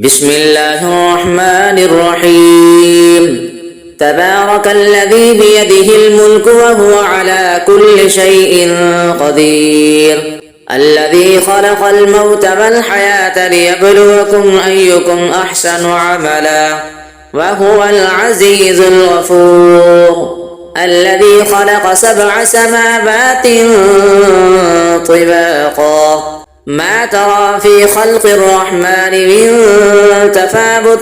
بسم الله الرحمن الرحيم تبارك الذي بيده الملك وهو على كل شيء قدير الذي خلق الموت والحياة ليبلوكم أيكم أحسن عملا وهو العزيز الغفور الذي خلق 7 سماوات طباقا ما ترى في خلق الرحمن من تفاوت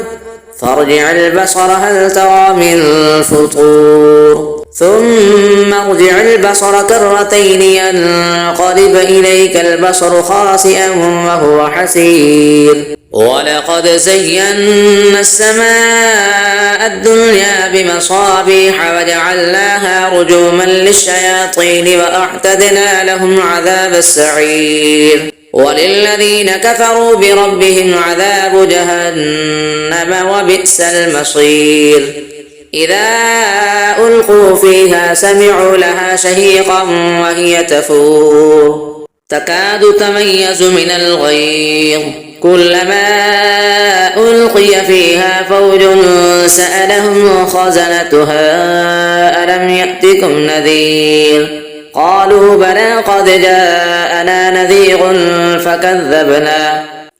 فارجع البصر هل ترى من فطور ثم ارجع البصر كرتين ينقلب إليك البصر خاسئا وهو حسير ولقد زينا السماء الدنيا بمصابيح وجعلناها رجوما للشياطين وأعتدنا لهم عذاب السعير وللذين كفروا بربهم عذاب جهنم وبئس المصير إذا ألقوا فيها سمعوا لها شهيقا وهي تفور تكاد تميز من الغيظ كلما ألقي فيها فوج سألهم خزنتها ألم يأتكم نذير قالوا بلى قد جاءنا نذير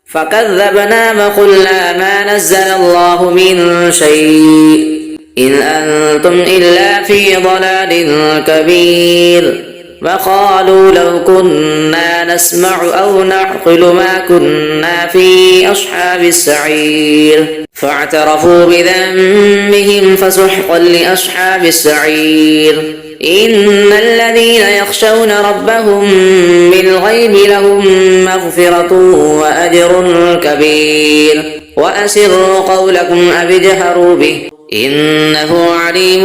فكذبنا وقلنا ما نزل الله من شيء إن أنتم إلا في ضلال كبير وقالوا لو كنا نسمع أو نعقل ما كنا في أصحاب السعير فاعترفوا بذنبهم فسحقا لأصحاب السعير إن الذين يخشون ربهم بالغيب لهم مغفرة وأجر كبير وأسروا قولكم أو اجهروا به إنه عليم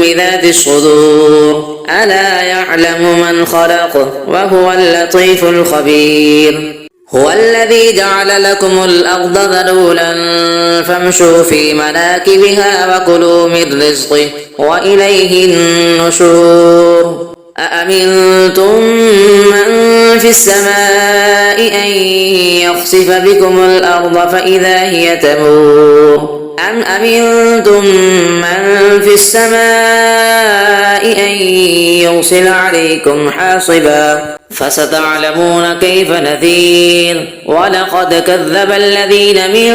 بذات الصدور ألا يعلم من خلق وهو اللطيف الخبير هو الذي جعل لكم الأرض ذلولا فامشوا في مناكبها وكلوا من رزقه وإليه النشور أأمنتم من في السماء أن يخسف بكم الأرض فإذا هي تمور أم أمنتم من في السماء أن يرسل عليكم حاصبا فستعلمون كيف نذير ولقد كذب الذين من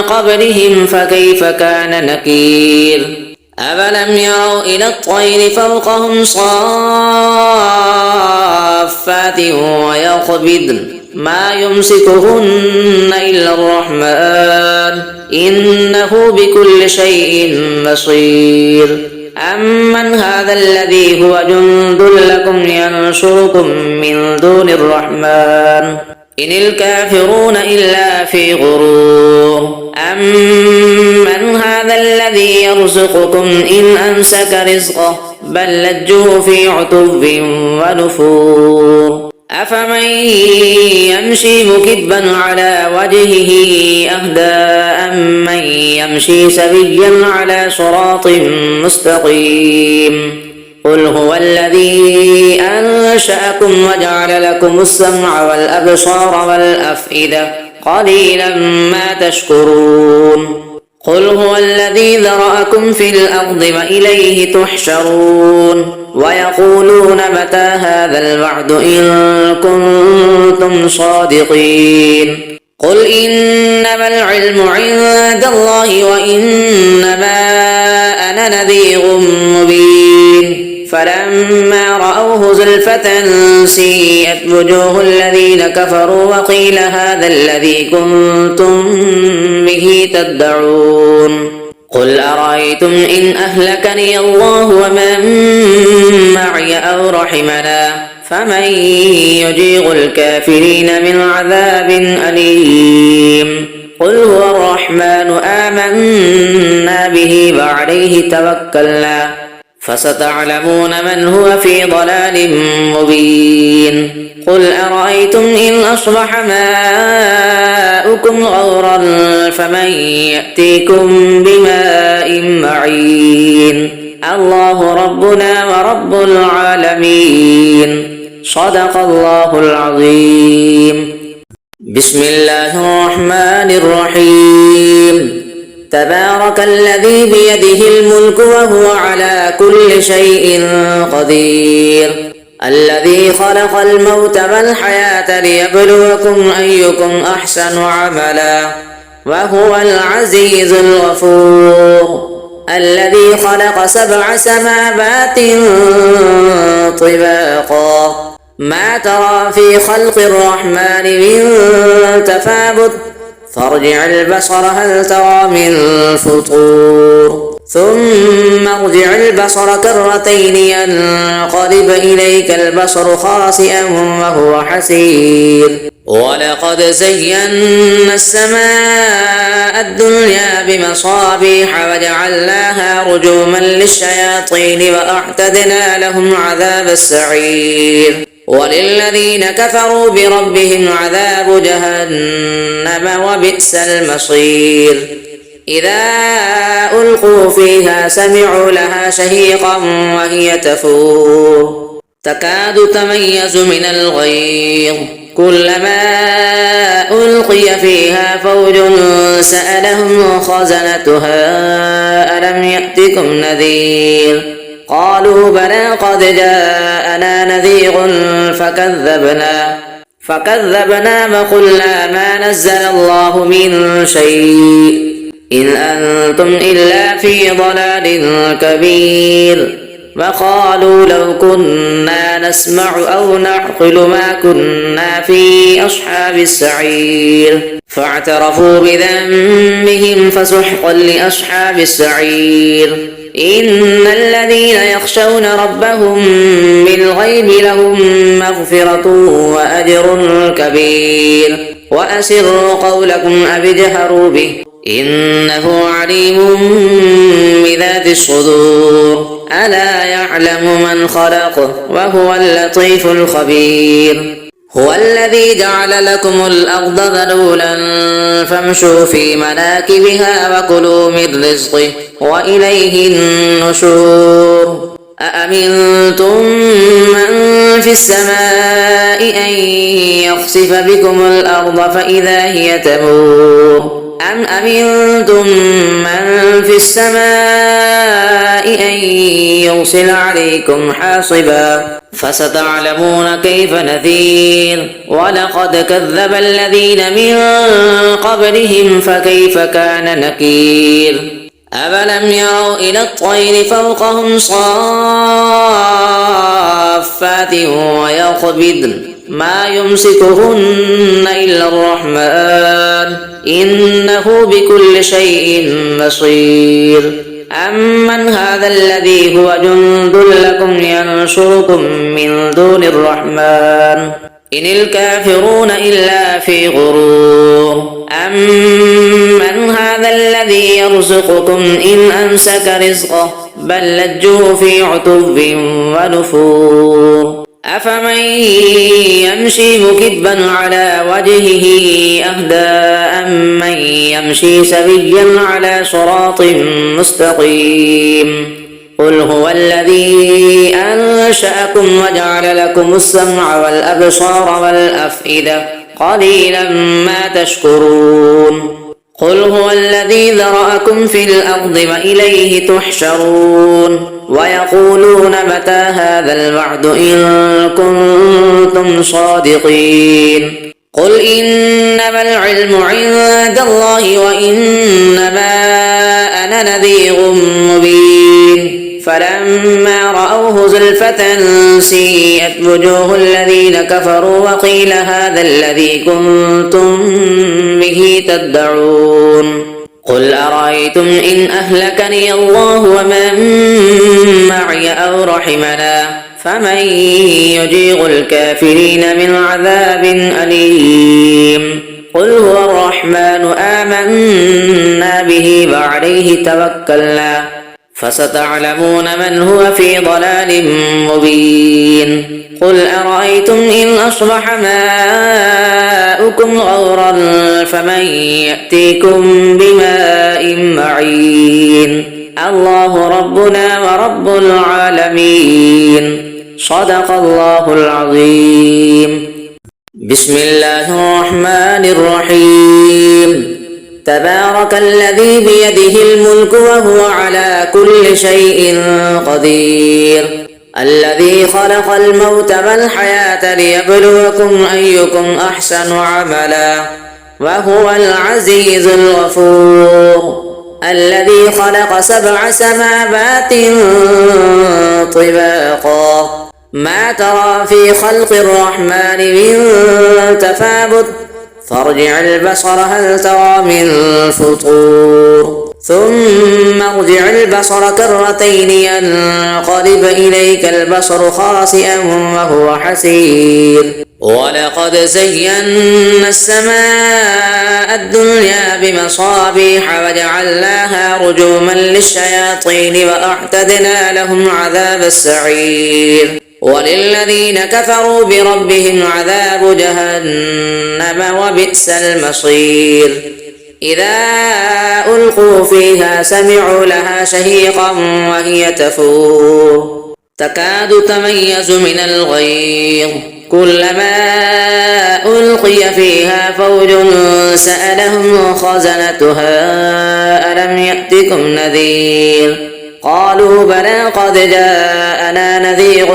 قبلهم فكيف كان نكير أفلم يروا إلى الطير فوقهم صافات ويقبضن ما يمسكهن إلا الرحمن إنه بكل شيء بصير أمن هذا الذي هو جند لكم ينصركم من دون الرحمن إن الكافرون إلا في غرور أمن هذا الذي يرزقكم إن أمسك رزقه بل لجوا في عتب ونفور أفمن يمشي مكبا على وجهه أهدى أمن يمشي سويا على صراط مستقيم قل هو الذي أنشأكم وجعل لكم السمع والأبصار والأفئدة قليلا ما تشكرون قل هو الذي ذرأكم في الأرض وإليه تحشرون ويقولون متى هذا الوعد إن كنتم صادقين قل إنما العلم عند الله وإنما أنا نذير مبين فلما رأوه زلفة سيئت وجوه الذين كفروا وقيل هذا الذي كنتم به تدعون قل أرأيتم إن أهلكني الله ومن معي أو رحمنا فمن يجير الكافرين من عذاب أليم قل هو الرحمن آمنا به وعليه توكلنا فستعلمون من هو في ضلال مبين قل أرأيتم إن أصبح ماؤكم غورا فمن يأتيكم بماء معين الله ربنا ورب العالمين صدق الله العظيم بسم الله الرحمن الرحيم تبارك الذي بيده الملك وهو على كل شيء قدير الذي خلق الموت والحياة ليبلوكم أيكم أحسن عملا وهو العزيز الغفور الذي خلق 7 سماوات طباقا ما ترى في خلق الرحمن من تفاوت فارجع البصر هل ترى من فطور ثم ارجع البصر كرتين ينقلب إليك البصر خاسئا وهو حسير ولقد زينا السماء الدنيا بمصابيح وجعلناها رجوما للشياطين وأعتدنا لهم عذاب السعير وللذين كفروا بربهم عذاب جهنم وبئس المصير إذا ألقوا فيها سمعوا لها شهيقا وهي تفور تكاد تميز من الغيظ كلما ألقي فيها فوج سألهم خزنتها ألم يأتكم نذير قالوا بلى قد جاءنا نذير فكذبنا وقلنا ما نزل الله من شيء إن أنتم إلا في ضلال كبير وقالوا لو كنا نسمع أو نعقل ما كنا في أصحاب السعير فاعترفوا بذنبهم فسحقا لأصحاب السعير إن الذين يخشون ربهم بالغيب لهم مغفرة وأجر كبير وأسروا قولكم أو اجهروا به إنه عليم بذات الصدور ألا يعلم من خلق وهو اللطيف الخبير هو الذي جعل لكم الأرض ذلولا فامشوا في مناكبها وكلوا من رزقه وإليه النشور أأمنتم من في السماء أن يخسف بكم الأرض فإذا هي تمور أم أمنتم من في السماء أن يرسل عليكم حاصبا فستعلمون كيف نذير ولقد كذب الذين من قبلهم فكيف كان نكير أفلم يروا إلى الطير فوقهم صافات ويقبضن ما يمسكهن إلا الرحمن إنه بكل شيء بصير أمن هذا الذي هو جند لكم ينصركم من دون الرحمن إن الكافرون إلا في غرور أمن هذا الذي يرزقكم إن أمسك رزقه بل لجوا في عتب ونفور أفمن يمشي مكبا على وجهه أهدى أمن يمشي سويا على صراط مستقيم قل هو الذي أنشأكم وجعل لكم السمع والأبصار والأفئدة قليلا ما تشكرون قل هو الذي ذرأكم في الأرض وإليه تحشرون ويقولون متى هذا الوعد إن كنتم صادقين قل إنما العلم عند الله وإنما أنا نذير مبين فلما رأوه زلفة سيئت وجوه الذين كفروا وقيل هذا الذي كنتم به تدعون قل أرأيتم إن أهلكني الله ومن معي أو رحمنا فمن يجير الكافرين من عذاب أليم قل هو الرحمن آمنا به وعليه توكلنا فستعلمون من هو في ضلال مبين قل أرأيتم إن أصبح ماؤكم غورا فمن يأتيكم بماء معين الله ربنا ورب العالمين صدق الله العظيم بسم الله الرحمن الرحيم تبارك الذي بيده الملك وهو على كل شيء قدير الذي خلق الموت والحياة ليبلوكم أيكم أحسن عملا وهو العزيز الغفور الذي خلق 7 سماوات طباقا ما ترى في خلق الرحمن من تفاوت فارجع البصر هل ترى من فطور ثم ارجع البصر كرتين ينقلب إليك البصر خاسئا وهو حسير ولقد زينا السماء الدنيا بمصابيح وجعلناها رجوما للشياطين وأعتدنا لهم عذاب السعير وللذين كفروا بربهم عذاب جهنم وبئس المصير إذا ألقوا فيها سمعوا لها شهيقا وهي تفور تكاد تميز من الغيظ كلما ألقي فيها فوج سألهم خزنتها ألم يأتكم نذير قالوا بلى قد جاءنا نذير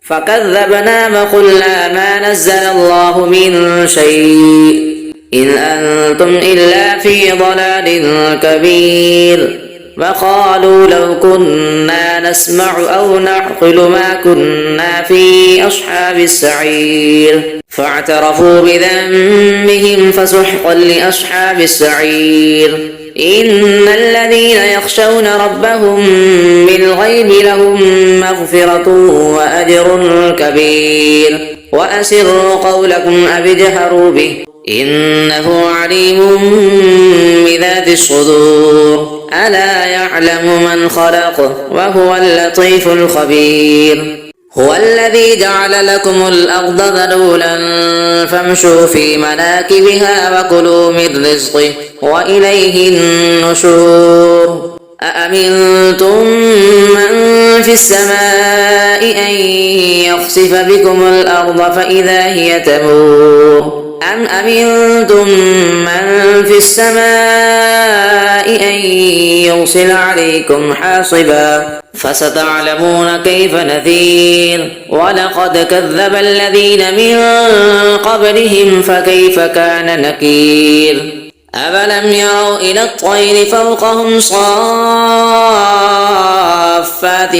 فكذبنا وقلنا ما نزل الله من شيء إن أنتم إلا في ضلال كبير وقالوا لو كنا نسمع أو نعقل ما كنا في أصحاب السعير فاعترفوا بذنبهم فسحقا لأصحاب السعير إن الذين يخشون ربهم بالغيب لهم مغفرة وأجر كبير وأسروا قولكم أو اجهروا به إنه عليم بذات الصدور ألا يعلم من خلق وهو اللطيف الخبير هو الذي جعل لكم الأرض ذلولا فامشوا في مناكبها وكلوا من رزقه وإليه النشور أأمنتم من في السماء أن يخسف بكم الأرض فإذا هي تمور أم أمنتم من في السماء أن يرسل عليكم حاصبا فستعلمون كيف نذير ولقد كذب الذين من قبلهم فكيف كان نكير أفلم يروا إلى الطير فوقهم صافات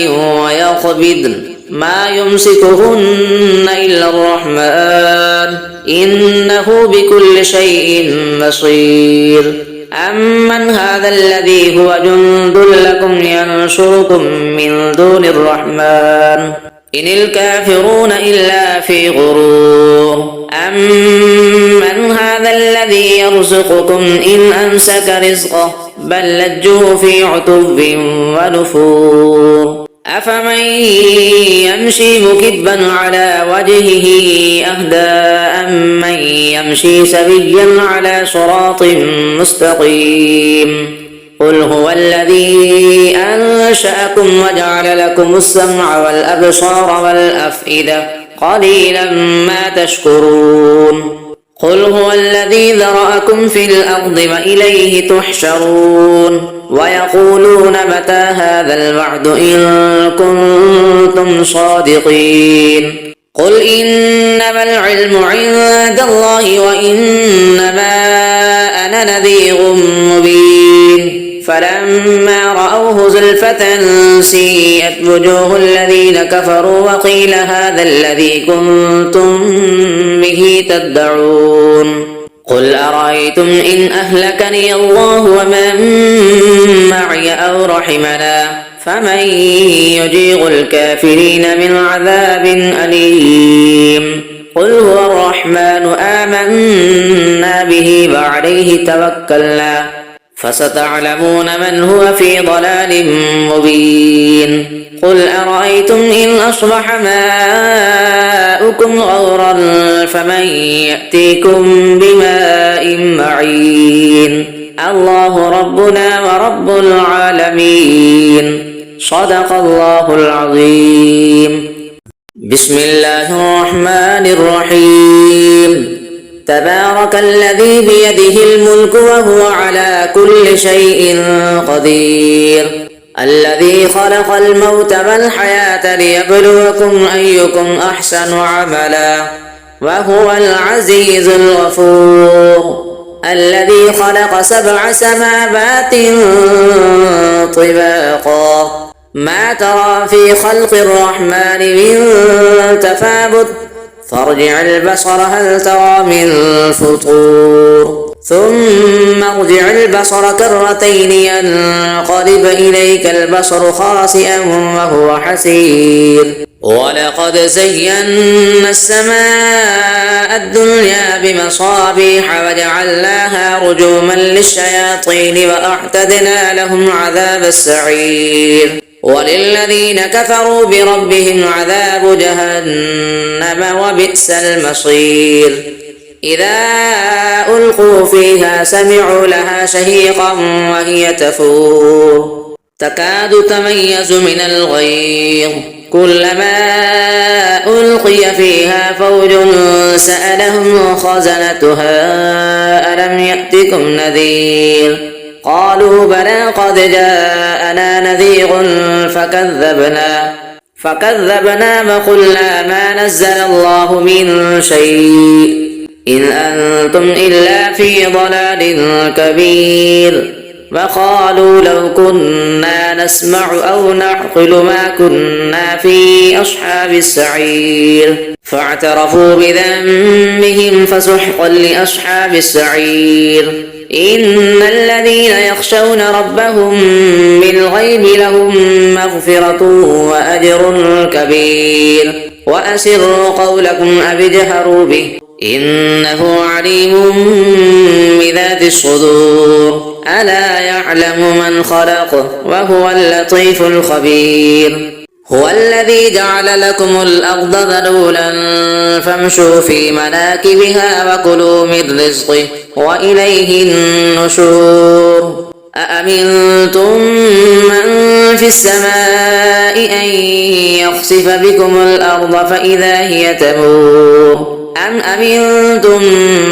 ويقبضن ما يمسكهن إلا الرحمن إنه بكل شيء بصير أمن هذا الذي هو جند لكم ينصركم من دون الرحمن إن الكافرون إلا في غرور أمن هذا الذي يرزقكم إن أمسك رزقه بل لجوا في عتب ونفور أفمن يمشي مكبا على وجهه أهدى أمن يمشي سويا على صراط مستقيم قل هو الذي أنشأكم وجعل لكم السمع والأبصار والأفئدة قليلا ما تشكرون قل هو الذي ذرأكم في الأرض وإليه تحشرون ويقولون متى هذا الوعد إن كنتم صادقين قل إنما العلم عند الله وإنما أنا نذير مبين فلما رأوه زلفة سيئت وجوه الذين كفروا وقيل هذا الذي كنتم به تدعون قل أرأيتم إن أهلكني الله ومن معي أو رحمنا فمن يجير الكافرين من عذاب أليم قل هو الرحمن آمنا به وعليه توكلنا فستعلمون من هو في ضلال مبين قل أرأيتم إن أصبح ماؤكم غورا فمن يأتيكم بماء معين الله ربنا ورب العالمين صدق الله العظيم بسم الله الرحمن الرحيم تبارك الذي بيده الملك وهو على كل شيء قدير الذي خلق الموت والحياة ليبلوكم أيكم أحسن عملا وهو العزيز الغفور الذي خلق 7 سماوات طباقا ما ترى في خلق الرحمن من تفاوت فارجع البصر هل ترى من فطور ثم ارجع البصر كرتين ينقلب إليك البصر خاسئا وهو حسير ولقد زينا السماء الدنيا بمصابيح وجعلناها رجوما للشياطين وأعتدنا لهم عذاب السعير وللذين كفروا بربهم عذاب جهنم وبئس المصير إذا ألقوا فيها سمعوا لها شهيقا وهي تفور تكاد تميز من الغيظ كلما ألقي فيها فوج سألهم خزنتها ألم يأتكم نذير قالوا بلى قد جاءنا نذير فكذبنا وقلنا ما نزل الله من شيء إن أنتم إلا في ضلال كبير وقالوا لو كنا نسمع أو نعقل ما كنا في أصحاب السعير فاعترفوا بذنبهم فسحقا لأصحاب السعير إن الذين يخشون ربهم بالغيب لهم مغفرة وأجر كبير وأسروا قولكم أو اجهروا به إنه عليم بذات الصدور ألا يعلم من خلق وهو اللطيف الخبير هو الذي جعل لكم الأرض ذلولا فامشوا في مناكبها وكلوا من رزقه وإليه النشور أأمنتم من في السماء أن يخسف بكم الأرض فإذا هي تمور أم أمنتم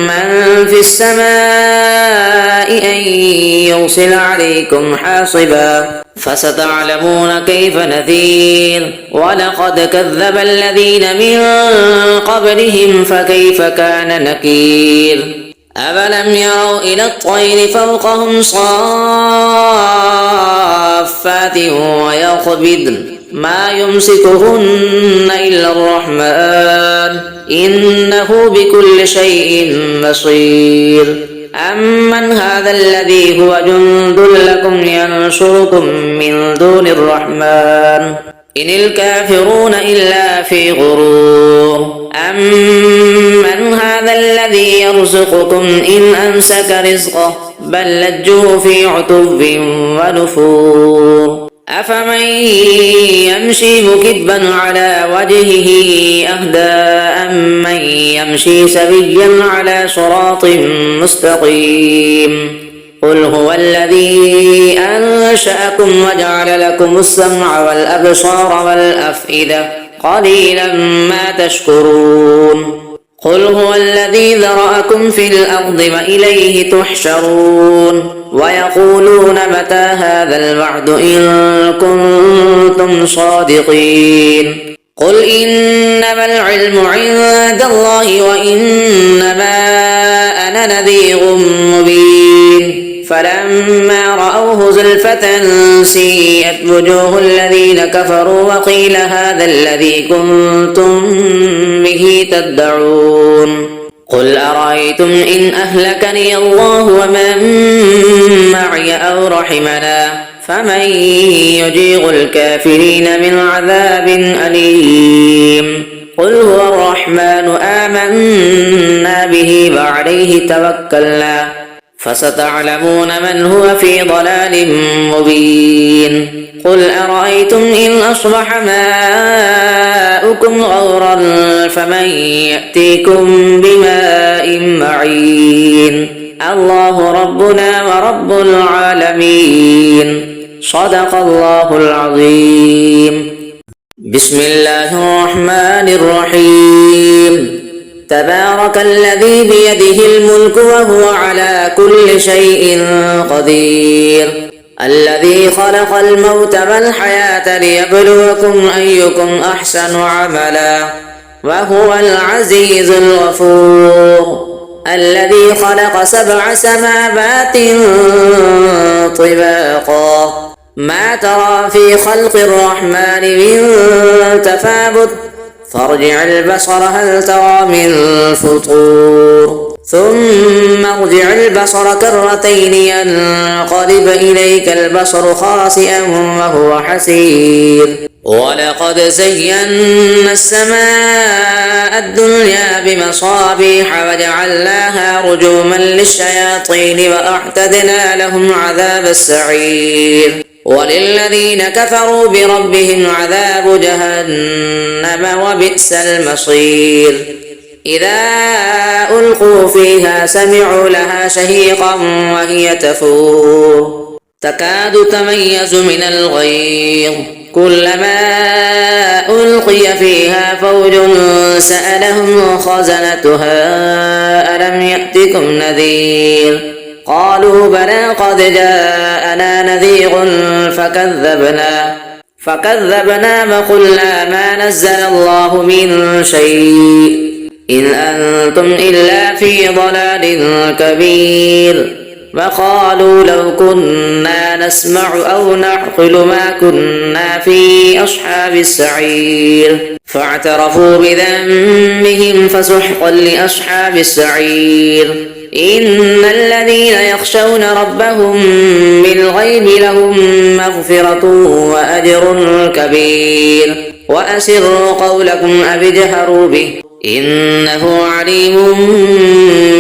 من في السماء أن يرسل عليكم حاصبا فستعلمون كيف نذير ولقد كذب الذين من قبلهم فكيف كان نكير أفلم يروا إلى الطير فوقهم صافات ويقبضن ما يمسكهن إلا الرحمن إنه بكل شيء بصير أمن هذا الذي هو جند لكم ينصركم من دون الرحمن إن الكافرون إلا في غرور أمن هذا الذي يرزقكم إن أمسك رزقه بل لجوا في عتب ونفور أفمن يمشي مكبا على وجهه أهدى أمن يمشي سويا على صراط مستقيم قل هو الذي أنشأكم وجعل لكم السمع والأبصار والأفئدة قليلا ما تشكرون قل هو الذي ذرأكم في الأرض وإليه تحشرون ويقولون متى هذا الوعد إن كنتم صادقين قل إنما العلم عند الله وإنما أنا نذير مبين فلما رأوه زلفة سيئت وجوه الذين كفروا وقيل هذا الذي كنتم به تدعون قل أرأيتم إن أهلكني الله ومن معي أو رحمنا فمن يجير الكافرين من عذاب أليم قل هو الرحمن آمنا به وعليه توكلنا فستعلمون من هو في ضلال مبين قل أرأيتم إن أصبح ماؤكم غورا فمن يأتيكم بماء معين الله ربنا ورب العالمين صدق الله العظيم بسم الله الرحمن الرحيم تبارك الذي بيده الملك وهو على كل شيء قدير الذي خلق الموت والحياة ليبلوكم أيكم أحسن عملا وهو العزيز الغفور الذي خلق 7 سماوات طباقا ما ترى في خلق الرحمن من تفاوت فارجع البصر هل ترى من فطور ثم ارجع البصر كرتين ينقلب إليك البصر خاسئا وهو حسير ولقد زينا السماء الدنيا بمصابيح وجعلناها رجوما للشياطين وأعتدنا لهم عذاب السعير وللذين كفروا بربهم عذاب جهنم وبئس المصير إذا ألقوا فيها سمعوا لها شهيقا وهي تفور تكاد تميز من الغيظ كلما ألقي فيها فوج سألهم خزنتها ألم يأتكم نذير قالوا بلى قد جاءنا نذير فكذبنا وقلنا ما نزل الله من شيء إن أنتم إلا في ضلال كبير وقالوا لو كنا نسمع أو نعقل ما كنا في أصحاب السعير فاعترفوا بذنبهم فسحقا لأصحاب السعير إن الذين يخشون ربهم بالغيب لهم مغفرة وأجر كبير وأسروا قولكم أو اجهروا به إنه عليم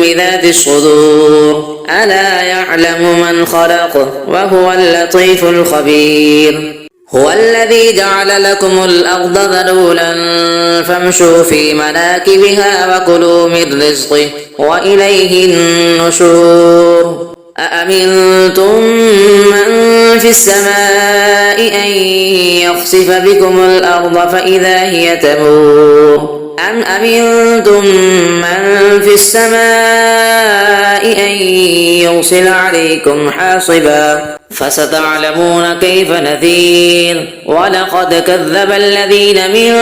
بذات الصدور ألا يعلم من خلق وهو اللطيف الخبير هو الذي جعل لكم الأرض ذلولا فامشوا في مناكبها وكلوا من رزقه وإليه النشور أأمنتم من في السماء أن يخسف بكم الأرض فإذا هي تمور أم أمنتم من في السماء أن يرسل عليكم حاصبا فستعلمون كيف نذير ولقد كذب الذين من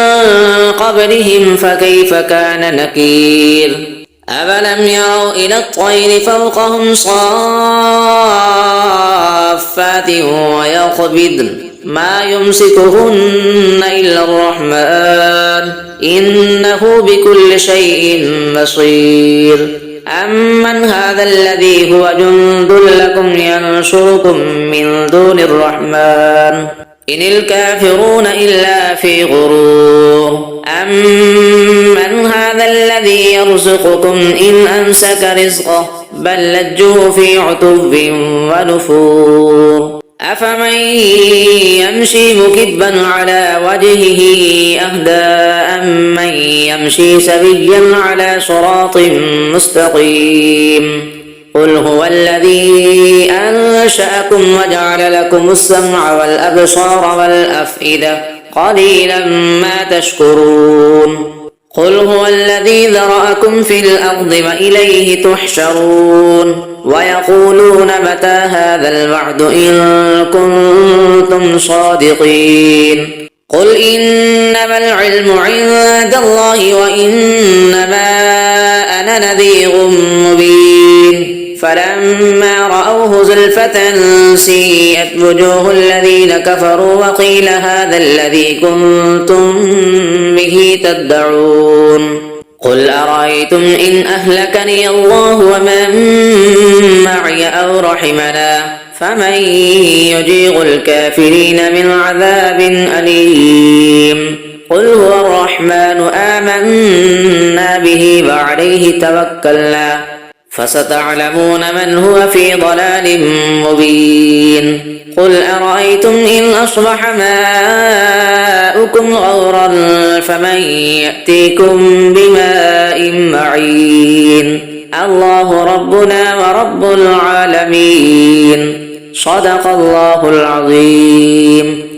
قبلهم فكيف كان نكير أفلم يروا إلى الطير فوقهم صافات ويقبضن ما يمسكهن إلا الرحمن إنه بكل شيء بصير أمن هذا الذي هو جند لكم ينصركم من دون الرحمن إن الكافرون إلا في غرور أمن هذا الذي يرزقكم إن أمسك رزقه بل لجوا في عتب ونفور أفمن يمشي مكبا على وجهه أهدى أمن يمشي سويا على صراط مستقيم قل هو الذي أنشأكم وجعل لكم السمع والأبصار والأفئدة قليلا ما تشكرون قل هو الذي ذرأكم في الأرض وإليه تحشرون ويقولون متى هذا الوعد إن كنتم صادقين قل إنما العلم عند الله وإنما أنا نذير مبين فلما رأوه زلفة سيئت وجوه الذين كفروا وقيل هذا الذي كنتم به تدعون قل أرأيتم إن أهلكني الله ومن معي أو رحمنا فمن يجير الكافرين من عذاب أليم قل هو الرحمن آمنا به وعليه توكلنا فستعلمون من هو في ضلال مبين قل أرأيتم إن أصبح ماؤكم غورا فمن يأتيكم بماء معين الله ربنا ورب العالمين صدق الله العظيم.